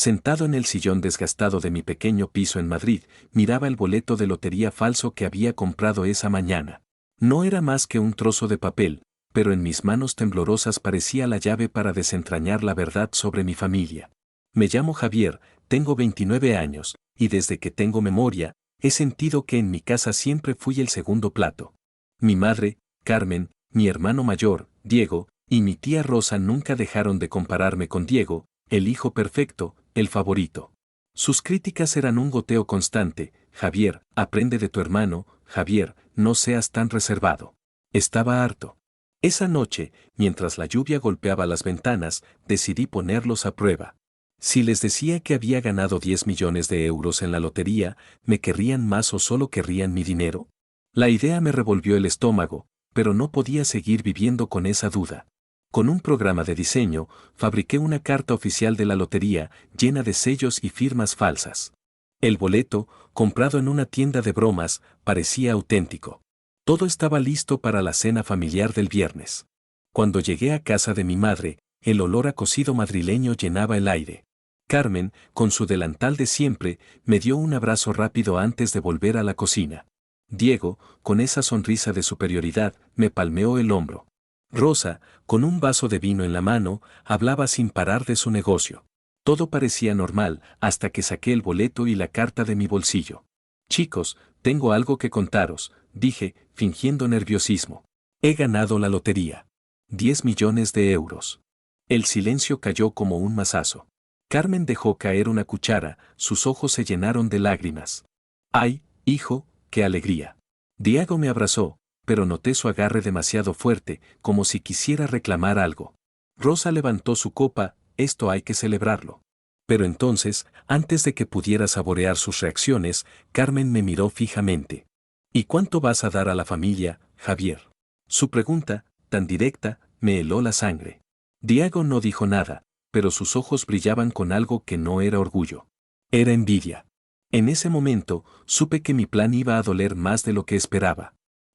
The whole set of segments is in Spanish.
Sentado en el sillón desgastado de mi pequeño piso en Madrid, miraba el boleto de lotería falso que había comprado esa mañana. No era más que un trozo de papel, pero en mis manos temblorosas parecía la llave para desentrañar la verdad sobre mi familia. Me llamo Javier, tengo 29 años, y desde que tengo memoria, he sentido que en mi casa siempre fui el segundo plato. Mi madre, Carmen, mi hermano mayor, Diego, y mi tía Rosa nunca dejaron de compararme con Diego, el hijo perfecto, el favorito. Sus críticas eran un goteo constante: Javier, aprende de tu hermano; Javier, no seas tan reservado. Estaba harto. Esa noche, mientras la lluvia golpeaba las ventanas, decidí ponerlos a prueba. Si les decía que había ganado 10 millones de euros en la lotería, ¿me querrían más o solo querrían mi dinero? La idea me revolvió el estómago, pero no podía seguir viviendo con esa duda. Con un programa de diseño, fabriqué una carta oficial de la lotería, llena de sellos y firmas falsas. El boleto, comprado en una tienda de bromas, parecía auténtico. Todo estaba listo para la cena familiar del viernes. Cuando llegué a casa de mi madre, el olor a cocido madrileño llenaba el aire. Carmen, con su delantal de siempre, me dio un abrazo rápido antes de volver a la cocina. Diego, con esa sonrisa de superioridad, me palmeó el hombro. Rosa, con un vaso de vino en la mano, hablaba sin parar de su negocio. Todo parecía normal hasta que saqué el boleto y la carta de mi bolsillo. Chicos, tengo algo que contaros, dije, fingiendo nerviosismo. He ganado la lotería. 10 millones de euros. El silencio cayó como un mazazo. Carmen dejó caer una cuchara, sus ojos se llenaron de lágrimas. ¡Ay, hijo, qué alegría! Diego me abrazó, pero noté su agarre demasiado fuerte, como si quisiera reclamar algo. Rosa levantó su copa: esto hay que celebrarlo. Pero entonces, antes de que pudiera saborear sus reacciones, Carmen me miró fijamente. ¿Y cuánto vas a dar a la familia, Javier? Su pregunta, tan directa, me heló la sangre. Diego no dijo nada, pero sus ojos brillaban con algo que no era orgullo. Era envidia. En ese momento, supe que mi plan iba a doler más de lo que esperaba.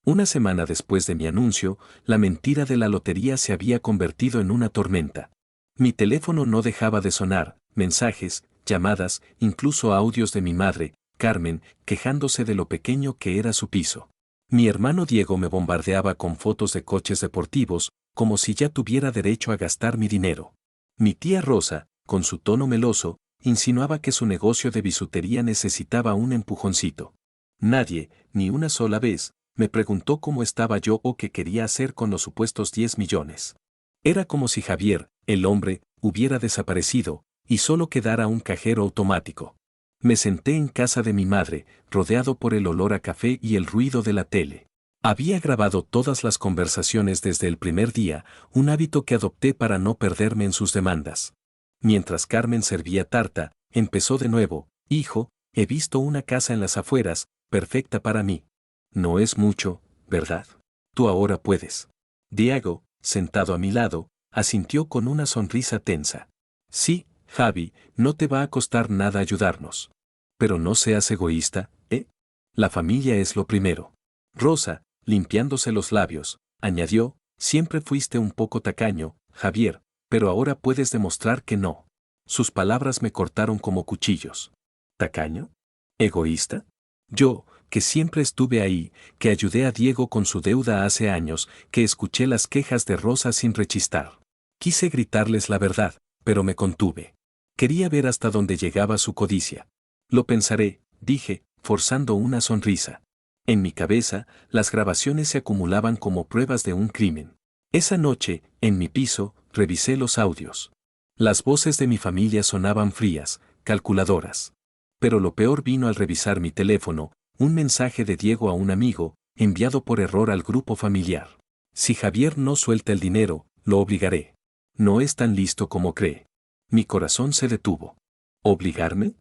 Una semana después de mi anuncio, la mentira de la lotería se había convertido en una tormenta. Mi teléfono no dejaba de sonar, mensajes, llamadas, incluso audios de mi madre, Carmen, quejándose de lo pequeño que era su piso. Mi hermano Diego me bombardeaba con fotos de coches deportivos, como si ya tuviera derecho a gastar mi dinero. Mi tía Rosa, con su tono meloso, insinuaba que su negocio de bisutería necesitaba un empujoncito. Nadie, ni una sola vez, me preguntó cómo estaba yo o qué quería hacer con los supuestos 10 millones. Era como si Javier, el hombre, hubiera desaparecido, y solo quedara un cajero automático. Me senté en casa de mi madre, rodeado por el olor a café y el ruido de la tele. Había grabado todas las conversaciones desde el primer día, un hábito que adopté para no perderme en sus demandas. Mientras Carmen servía tarta, empezó de nuevo: hijo, he visto una casa en las afueras, perfecta para mí. No es mucho, ¿verdad? Tú ahora puedes. Diego, sentado a mi lado, asintió con una sonrisa tensa. Sí, Javi, no te va a costar nada ayudarnos. Pero no seas egoísta, ¿eh? La familia es lo primero. Rosa, limpiándose los labios, añadió: siempre fuiste un poco tacaño, Javier, pero ahora puedes demostrar que no. Sus palabras me cortaron como cuchillos. ¿Tacaño? ¿Egoísta? Yo, que siempre estuve ahí, que ayudé a Diego con su deuda hace años, que escuché las quejas de Rosa sin rechistar. Quise gritarles la verdad, pero me contuve. Quería ver hasta dónde llegaba su codicia. Lo pensaré, dije, forzando una sonrisa. En mi cabeza, las grabaciones se acumulaban como pruebas de un crimen. Esa noche, en mi piso, revisé los audios. Las voces de mi familia sonaban frías, calculadoras. Pero lo peor vino al revisar mi teléfono: un mensaje de Diego a un amigo, enviado por error al grupo familiar. Si Javier no suelta el dinero, lo obligaré. No es tan listo como cree. Mi corazón se detuvo. ¿Obligarme?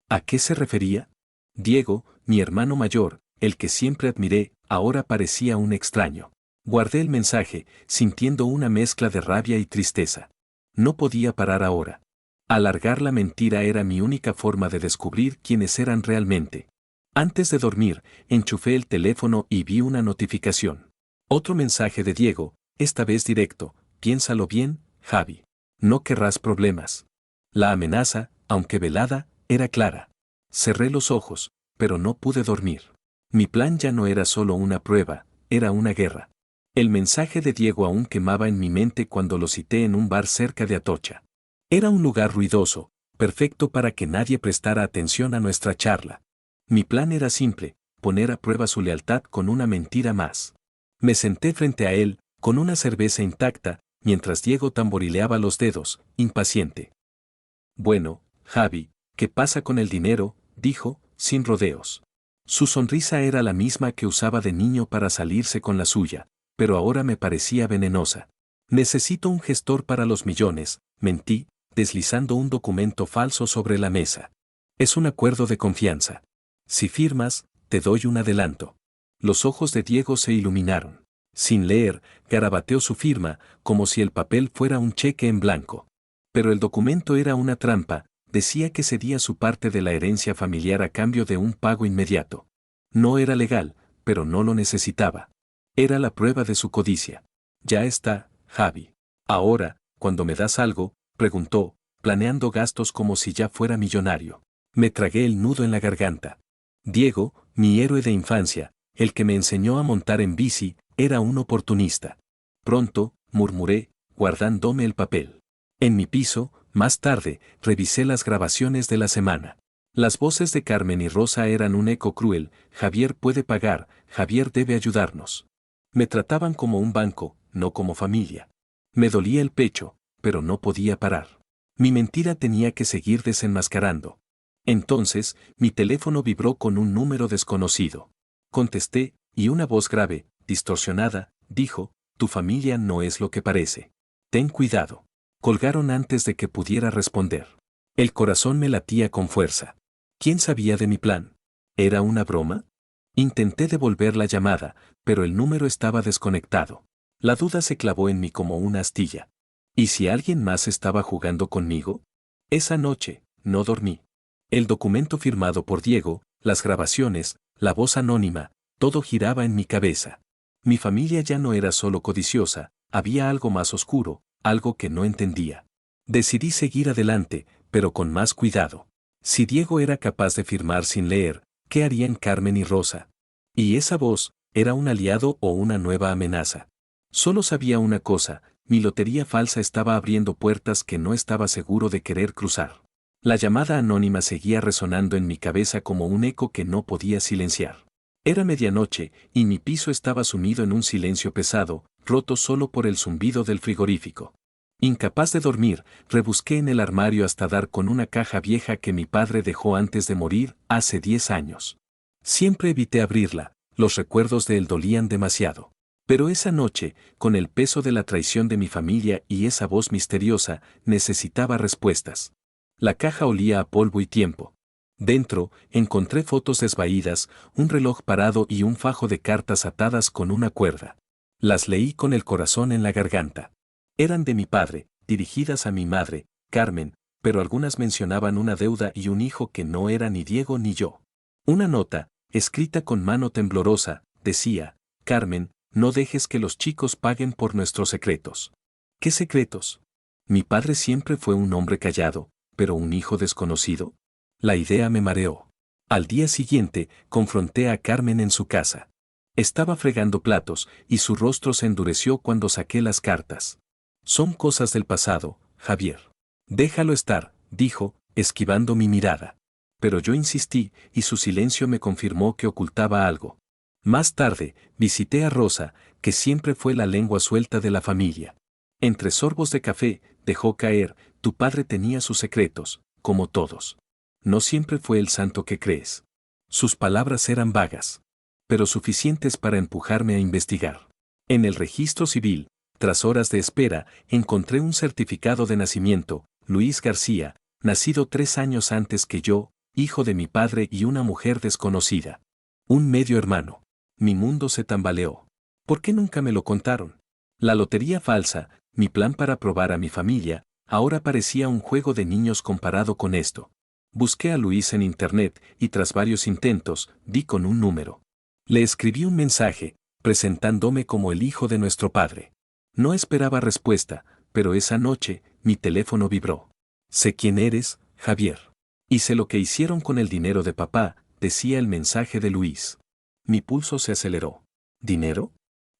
¿A qué se refería? Diego, mi hermano mayor, el que siempre admiré, ahora parecía un extraño. Guardé el mensaje, sintiendo una mezcla de rabia y tristeza. No podía parar ahora. Alargar la mentira era mi única forma de descubrir quiénes eran realmente. Antes de dormir, enchufé el teléfono y vi una notificación. Otro mensaje de Diego, esta vez directo: piénsalo bien, Javi. No querrás problemas. La amenaza, aunque velada, era clara. Cerré los ojos, pero no pude dormir. Mi plan ya no era solo una prueba, era una guerra. El mensaje de Diego aún quemaba en mi mente cuando lo cité en un bar cerca de Atocha. Era un lugar ruidoso, perfecto para que nadie prestara atención a nuestra charla. Mi plan era simple, poner a prueba su lealtad con una mentira más. Me senté frente a él, con una cerveza intacta, mientras Diego tamborileaba los dedos, impaciente. Bueno, Javi, ¿qué pasa con el dinero?, dijo, sin rodeos. Su sonrisa era la misma que usaba de niño para salirse con la suya, pero ahora me parecía venenosa. Necesito un gestor para los millones, mentí, deslizando un documento falso sobre la mesa. Es un acuerdo de confianza. Si firmas, te doy un adelanto. Los ojos de Diego se iluminaron. Sin leer, garabateó su firma, como si el papel fuera un cheque en blanco. Pero el documento era una trampa, decía que cedía su parte de la herencia familiar a cambio de un pago inmediato. No era legal, pero no lo necesitaba. Era la prueba de su codicia. Ya está, Javi. Ahora, cuando me das algo, preguntó, planeando gastos como si ya fuera millonario. Me tragué el nudo en la garganta. Diego, mi héroe de infancia, el que me enseñó a montar en bici, era un oportunista. Pronto, murmuré, guardándome el papel. En mi piso, más tarde, revisé las grabaciones de la semana. Las voces de Carmen y Rosa eran un eco cruel: Javier puede pagar, Javier debe ayudarnos. Me trataban como un banco, no como familia. Me dolía el pecho, pero no podía parar. Mi mentira tenía que seguir desenmascarando. Entonces, mi teléfono vibró con un número desconocido. Contesté, y una voz grave, distorsionada, dijo: tu familia no es lo que parece. Ten cuidado. Colgaron antes de que pudiera responder. El corazón me latía con fuerza. ¿Quién sabía de mi plan? ¿Era una broma? Intenté devolver la llamada, pero el número estaba desconectado. La duda se clavó en mí como una astilla. ¿Y si alguien más estaba jugando conmigo? Esa noche, no dormí. El documento firmado por Diego, las grabaciones, la voz anónima, todo giraba en mi cabeza. Mi familia ya no era solo codiciosa, había algo más oscuro, algo que no entendía. Decidí seguir adelante, pero con más cuidado. Si Diego era capaz de firmar sin leer, ¿qué harían Carmen y Rosa? ¿Y esa voz, era un aliado o una nueva amenaza? Solo sabía una cosa: mi lotería falsa estaba abriendo puertas que no estaba seguro de querer cruzar. La llamada anónima seguía resonando en mi cabeza como un eco que no podía silenciar. Era medianoche, y mi piso estaba sumido en un silencio pesado, roto solo por el zumbido del frigorífico. Incapaz de dormir, rebusqué en el armario hasta dar con una caja vieja que mi padre dejó antes de morir, hace 10 años. Siempre evité abrirla, los recuerdos de él dolían demasiado. Pero esa noche, con el peso de la traición de mi familia y esa voz misteriosa, necesitaba respuestas. La caja olía a polvo y tiempo. Dentro, encontré fotos desvaídas, un reloj parado y un fajo de cartas atadas con una cuerda. Las leí con el corazón en la garganta. Eran de mi padre, dirigidas a mi madre, Carmen, pero algunas mencionaban una deuda y un hijo que no era ni Diego ni yo. Una nota, escrita con mano temblorosa, decía: Carmen, no dejes que los chicos paguen por nuestros secretos. ¿Qué secretos? Mi padre siempre fue un hombre callado, pero un hijo desconocido. La idea me mareó. Al día siguiente, confronté a Carmen en su casa. Estaba fregando platos, y su rostro se endureció cuando saqué las cartas. Son cosas del pasado, Javier. Déjalo estar, dijo, esquivando mi mirada. Pero yo insistí, y su silencio me confirmó que ocultaba algo. Más tarde, visité a Rosa, que siempre fue la lengua suelta de la familia. Entre sorbos de café, dejó caer: tu padre tenía sus secretos, como todos. No siempre fue el santo que crees. Sus palabras eran vagas, pero suficientes para empujarme a investigar. En el registro civil, tras horas de espera, encontré un certificado de nacimiento: Luis García, nacido 3 años antes que yo, hijo de mi padre y una mujer desconocida. Un medio hermano. Mi mundo se tambaleó. ¿Por qué nunca me lo contaron? La lotería falsa, mi plan para probar a mi familia, ahora parecía un juego de niños comparado con esto. Busqué a Luis en internet, y tras varios intentos, di con un número. Le escribí un mensaje, presentándome como el hijo de nuestro padre. No esperaba respuesta, pero esa noche, mi teléfono vibró. Sé quién eres, Javier. Y sé lo que hicieron con el dinero de papá, decía el mensaje de Luis. Mi pulso se aceleró. ¿Dinero?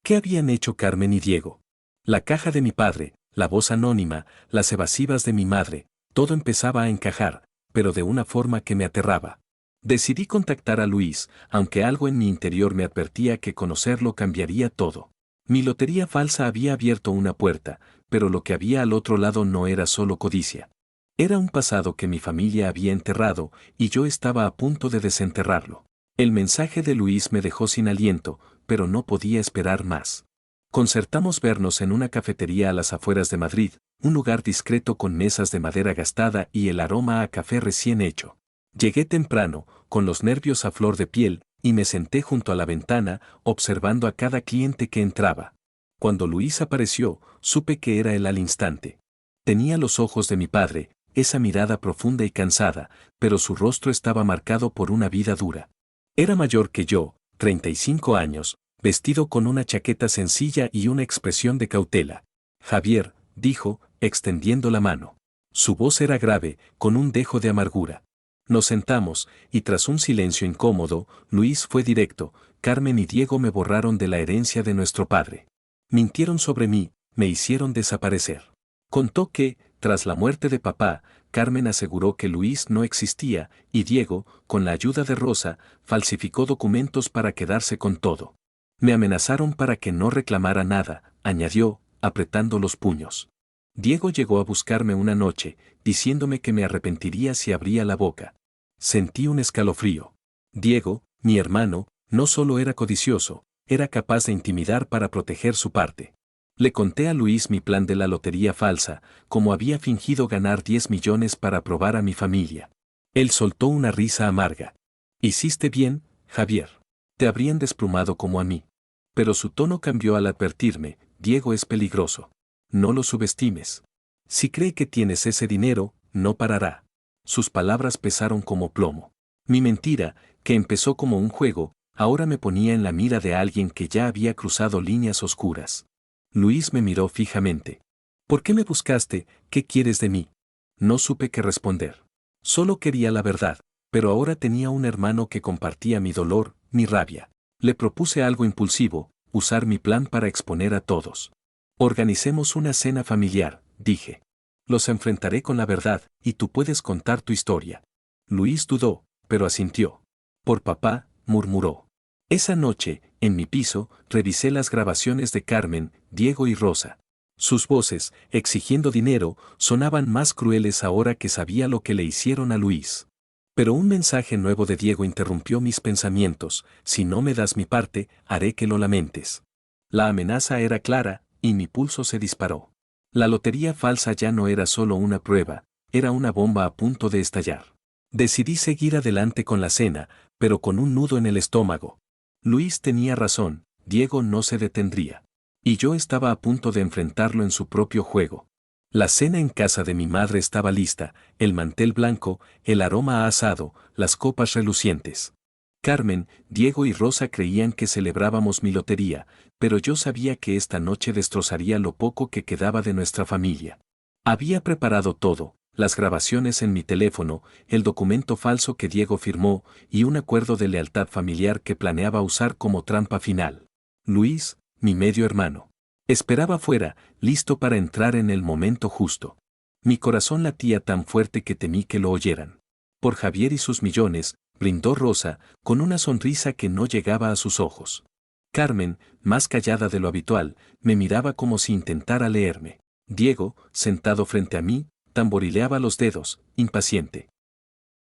¿Qué habían hecho Carmen y Diego? La caja de mi padre, la voz anónima, las evasivas de mi madre, todo empezaba a encajar, pero de una forma que me aterraba. Decidí contactar a Luis, aunque algo en mi interior me advertía que conocerlo cambiaría todo. Mi lotería falsa había abierto una puerta, pero lo que había al otro lado no era solo codicia. Era un pasado que mi familia había enterrado y yo estaba a punto de desenterrarlo. El mensaje de Luis me dejó sin aliento, pero no podía esperar más. Concertamos vernos en una cafetería a las afueras de Madrid, un lugar discreto con mesas de madera gastada y el aroma a café recién hecho. Llegué temprano, con los nervios a flor de piel, y me senté junto a la ventana, observando a cada cliente que entraba. Cuando Luis apareció, supe que era él al instante. Tenía los ojos de mi padre, esa mirada profunda y cansada, pero su rostro estaba marcado por una vida dura. Era mayor que yo, 35 años, vestido con una chaqueta sencilla y una expresión de cautela. Javier, dijo, extendiendo la mano. Su voz era grave, con un dejo de amargura. Nos sentamos, y tras un silencio incómodo, Luis fue directo: Carmen y Diego me borraron de la herencia de nuestro padre. Mintieron sobre mí, me hicieron desaparecer. Contó que, tras la muerte de papá, Carmen aseguró que Luis no existía, y Diego, con la ayuda de Rosa, falsificó documentos para quedarse con todo. Me amenazaron para que no reclamara nada, añadió, apretando los puños. Diego llegó a buscarme una noche, diciéndome que me arrepentiría si abría la boca. Sentí un escalofrío. Diego, mi hermano, no solo era codicioso, era capaz de intimidar para proteger su parte. Le conté a Luis mi plan de la lotería falsa, como había fingido ganar 10 millones para probar a mi familia. Él soltó una risa amarga. Hiciste bien, Javier. Te habrían desplumado como a mí. Pero su tono cambió al advertirme: Diego es peligroso. No lo subestimes. Si cree que tienes ese dinero, no parará. Sus palabras pesaron como plomo. Mi mentira, que empezó como un juego, ahora me ponía en la mira de alguien que ya había cruzado líneas oscuras. Luis me miró fijamente. ¿Por qué me buscaste? ¿Qué quieres de mí? No supe qué responder. Solo quería la verdad, pero ahora tenía un hermano que compartía mi dolor, mi rabia. Le propuse algo impulsivo: usar mi plan para exponer a todos. Organicemos una cena familiar, dije. Los enfrentaré con la verdad, y tú puedes contar tu historia. Luis dudó, pero asintió. Por papá, murmuró. Esa noche, en mi piso, revisé las grabaciones de Carmen, Diego y Rosa. Sus voces, exigiendo dinero, sonaban más crueles ahora que sabía lo que le hicieron a Luis. Pero un mensaje nuevo de Diego interrumpió mis pensamientos: si no me das mi parte, haré que lo lamentes. La amenaza era clara, y mi pulso se disparó. La lotería falsa ya no era solo una prueba, era una bomba a punto de estallar. Decidí seguir adelante con la cena, pero con un nudo en el estómago. Luis tenía razón, Diego no se detendría. Y yo estaba a punto de enfrentarlo en su propio juego. La cena en casa de mi madre estaba lista: el mantel blanco, el aroma a asado, las copas relucientes. Carmen, Diego y Rosa creían que celebrábamos mi lotería, pero yo sabía que esta noche destrozaría lo poco que quedaba de nuestra familia. Había preparado todo: las grabaciones en mi teléfono, el documento falso que Diego firmó, y un acuerdo de lealtad familiar que planeaba usar como trampa final. Luis, mi medio hermano, esperaba fuera, listo para entrar en el momento justo. Mi corazón latía tan fuerte que temí que lo oyeran. Por Javier y sus millones, brindó Rosa, con una sonrisa que no llegaba a sus ojos. Carmen, más callada de lo habitual, me miraba como si intentara leerme. Diego, sentado frente a mí, tamborileaba los dedos, impaciente.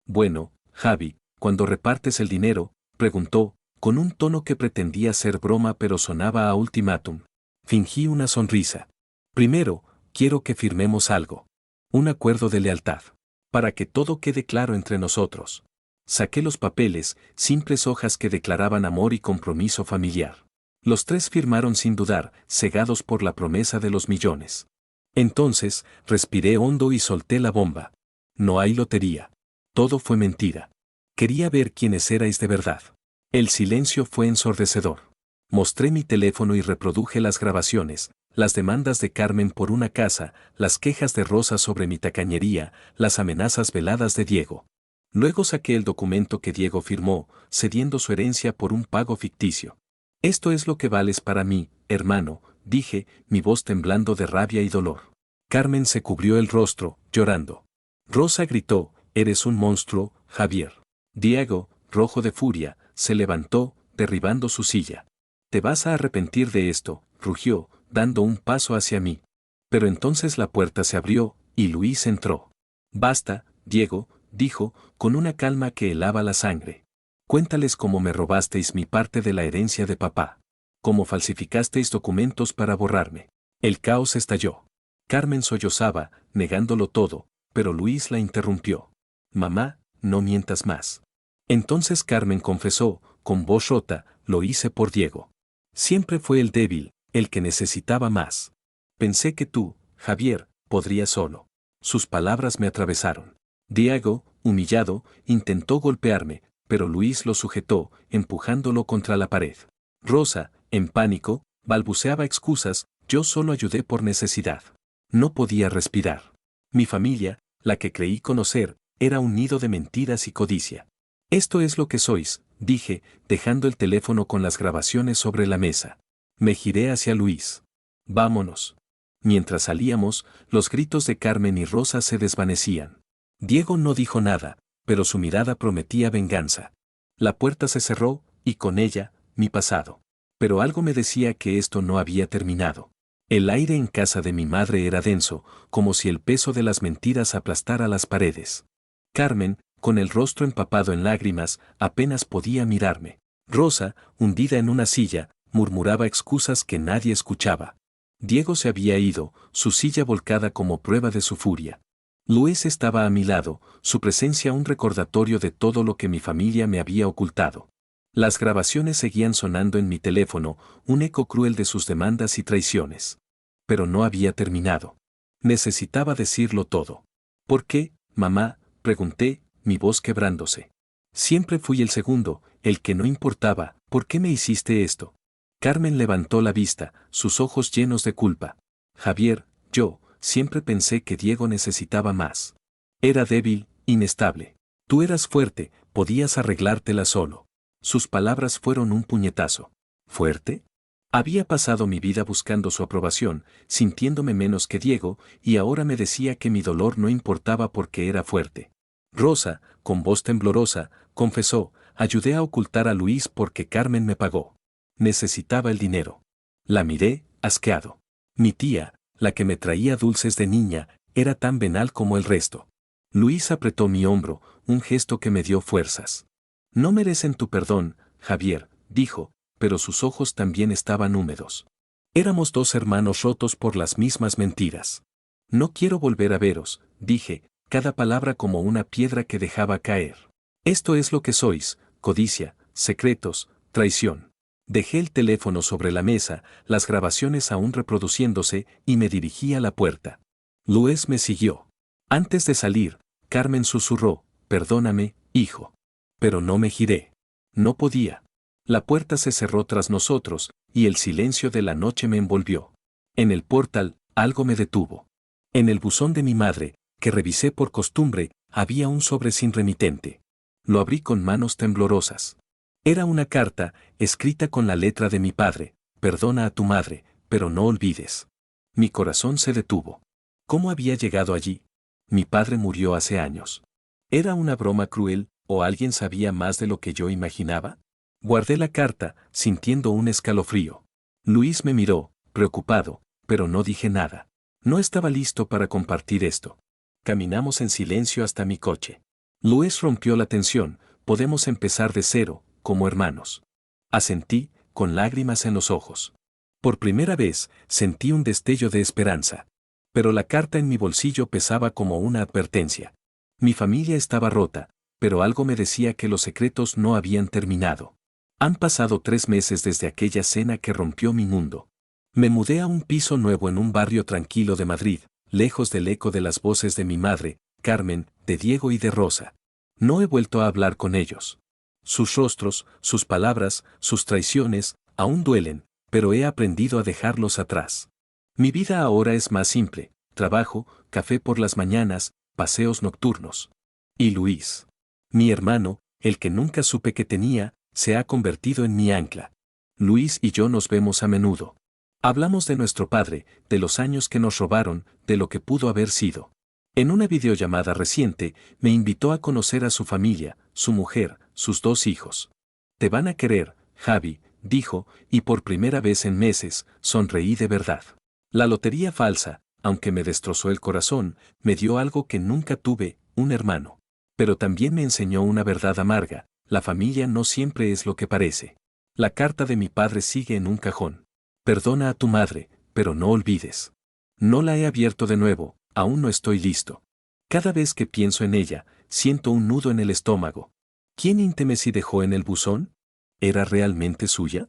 Bueno, Javi, ¿cuándo repartes el dinero?, preguntó, con un tono que pretendía ser broma pero sonaba a ultimátum. Fingí una sonrisa. Primero, quiero que firmemos algo. Un acuerdo de lealtad. Para que todo quede claro entre nosotros. Saqué los papeles, simples hojas que declaraban amor y compromiso familiar. Los tres firmaron sin dudar, cegados por la promesa de los millones. Entonces, respiré hondo y solté la bomba. No hay lotería. Todo fue mentira. Quería ver quiénes erais de verdad. El silencio fue ensordecedor. Mostré mi teléfono y reproduje las grabaciones. Las demandas de Carmen por una casa, las quejas de Rosa sobre mi tacañería, las amenazas veladas de Diego. Luego saqué el documento que Diego firmó, cediendo su herencia por un pago ficticio. Esto es lo que vales para mí, hermano, dije, mi voz temblando de rabia y dolor. Carmen se cubrió el rostro, llorando. Rosa gritó, eres un monstruo, Javier. Diego, rojo de furia, se levantó, derribando su silla. Te vas a arrepentir de esto, rugió, dando un paso hacia mí. Pero entonces la puerta se abrió, y Luis entró. Basta, Diego, dijo, con una calma que helaba la sangre. Cuéntales cómo me robasteis mi parte de la herencia de papá. Cómo falsificasteis documentos para borrarme. El caos estalló. Carmen sollozaba, negándolo todo, pero Luis la interrumpió. Mamá, no mientas más. Entonces Carmen confesó, con voz rota, lo hice por Diego. Siempre fue el débil, el que necesitaba más. Pensé que tú, Javier, podrías solo. Sus palabras me atravesaron. Diego, humillado, intentó golpearme, pero Luis lo sujetó, empujándolo contra la pared. Rosa, en pánico, balbuceaba excusas, yo solo ayudé por necesidad. No podía respirar. Mi familia, la que creí conocer, era un nido de mentiras y codicia. Esto es lo que sois, dije, dejando el teléfono con las grabaciones sobre la mesa. Me giré hacia Luis. Vámonos. Mientras salíamos, los gritos de Carmen y Rosa se desvanecían. Diego no dijo nada, pero su mirada prometía venganza. La puerta se cerró, y con ella, mi pasado. Pero algo me decía que esto no había terminado. El aire en casa de mi madre era denso, como si el peso de las mentiras aplastara las paredes. Carmen, con el rostro empapado en lágrimas, apenas podía mirarme. Rosa, hundida en una silla, murmuraba excusas que nadie escuchaba. Diego se había ido, su silla volcada como prueba de su furia. Luis estaba a mi lado, su presencia un recordatorio de todo lo que mi familia me había ocultado. Las grabaciones seguían sonando en mi teléfono, un eco cruel de sus demandas y traiciones. Pero no había terminado. Necesitaba decirlo todo. ¿Por qué, mamá?, pregunté, mi voz quebrándose. Siempre fui el segundo, el que no importaba. ¿Por qué me hiciste esto? Carmen levantó la vista, sus ojos llenos de culpa. Javier, yo, siempre pensé que Diego necesitaba más. Era débil, inestable. Tú eras fuerte, podías arreglártela solo. Sus palabras fueron un puñetazo. ¿Fuerte? Había pasado mi vida buscando su aprobación, sintiéndome menos que Diego, y ahora me decía que mi dolor no importaba porque era fuerte. Rosa, con voz temblorosa, confesó, ayudé a ocultar a Luis porque Carmen me pagó. Necesitaba el dinero. La miré, asqueado. Mi tía, la que me traía dulces de niña, era tan venal como el resto. Luis apretó mi hombro, un gesto que me dio fuerzas. No merecen tu perdón, Javier, dijo, pero sus ojos también estaban húmedos. Éramos dos hermanos rotos por las mismas mentiras. No quiero volver a veros, dije, cada palabra como una piedra que dejaba caer. Esto es lo que sois, codicia, secretos, traición. Dejé el teléfono sobre la mesa, las grabaciones aún reproduciéndose, y me dirigí a la puerta. Luis me siguió. Antes de salir, Carmen susurró, perdóname, hijo. Pero no me giré. No podía. La puerta se cerró tras nosotros, y el silencio de la noche me envolvió. En el portal, algo me detuvo. En el buzón de mi madre, que revisé por costumbre, había un sobre sin remitente. Lo abrí con manos temblorosas. Era una carta, escrita con la letra de mi padre, perdona a tu madre, pero no olvides. Mi corazón se detuvo. ¿Cómo había llegado allí? Mi padre murió hace años. ¿Era una broma cruel, o alguien sabía más de lo que yo imaginaba? Guardé la carta, sintiendo un escalofrío. Luis me miró, preocupado, pero no dije nada. No estaba listo para compartir esto. Caminamos en silencio hasta mi coche. Luis rompió la tensión, podemos empezar de cero, como hermanos. Asentí, con lágrimas en los ojos. Por primera vez, sentí un destello de esperanza. Pero la carta en mi bolsillo pesaba como una advertencia. Mi familia estaba rota, pero algo me decía que los secretos no habían terminado. Han pasado 3 meses desde aquella cena que rompió mi mundo. Me mudé a un piso nuevo en un barrio tranquilo de Madrid, lejos del eco de las voces de mi madre, Carmen, de Diego y de Rosa. No he vuelto a hablar con ellos. Sus rostros, sus palabras, sus traiciones, aún duelen, pero he aprendido a dejarlos atrás. Mi vida ahora es más simple, trabajo, café por las mañanas, paseos nocturnos. Y Luis, mi hermano, el que nunca supe que tenía, se ha convertido en mi ancla. Luis y yo nos vemos a menudo. Hablamos de nuestro padre, de los años que nos robaron, de lo que pudo haber sido. En una videollamada reciente, me invitó a conocer a su familia, su mujer, sus 2 hijos. Te van a querer, Javi, dijo, y por primera vez en meses, sonreí de verdad. La lotería falsa, aunque me destrozó el corazón, me dio algo que nunca tuve, un hermano. Pero también me enseñó una verdad amarga, la familia no siempre es lo que parece. La carta de mi padre sigue en un cajón. Perdona a tu madre, pero no olvides. No la he abierto de nuevo, aún no estoy listo. Cada vez que pienso en ella, siento un nudo en el estómago. ¿Quién Intimacy dejó en el buzón? ¿Era realmente suya?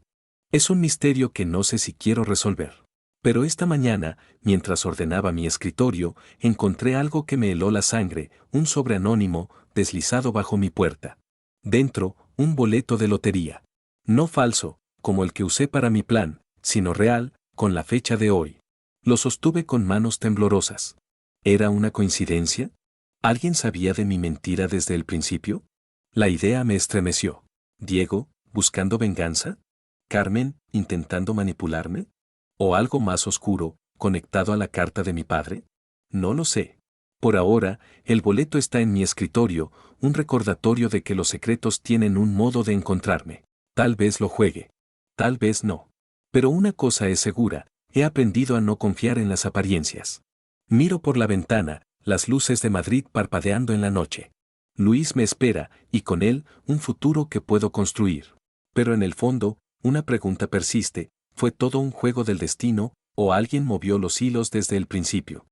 Es un misterio que no sé si quiero resolver. Pero esta mañana, mientras ordenaba mi escritorio, encontré algo que me heló la sangre, un sobre anónimo, deslizado bajo mi puerta. Dentro, un boleto de lotería. No falso, como el que usé para mi plan, sino real, con la fecha de hoy. Lo sostuve con manos temblorosas. ¿Era una coincidencia? ¿Alguien sabía de mi mentira desde el principio? La idea me estremeció. ¿Diego, buscando venganza? ¿Carmen, intentando manipularme? ¿O algo más oscuro, conectado a la carta de mi padre? No lo sé. Por ahora, el boleto está en mi escritorio, un recordatorio de que los secretos tienen un modo de encontrarme. Tal vez lo juegue. Tal vez no. Pero una cosa es segura, he aprendido a no confiar en las apariencias. Miro por la ventana, las luces de Madrid parpadeando en la noche. Luis me espera, y con él, un futuro que puedo construir. Pero en el fondo, una pregunta persiste, ¿fue todo un juego del destino, o alguien movió los hilos desde el principio?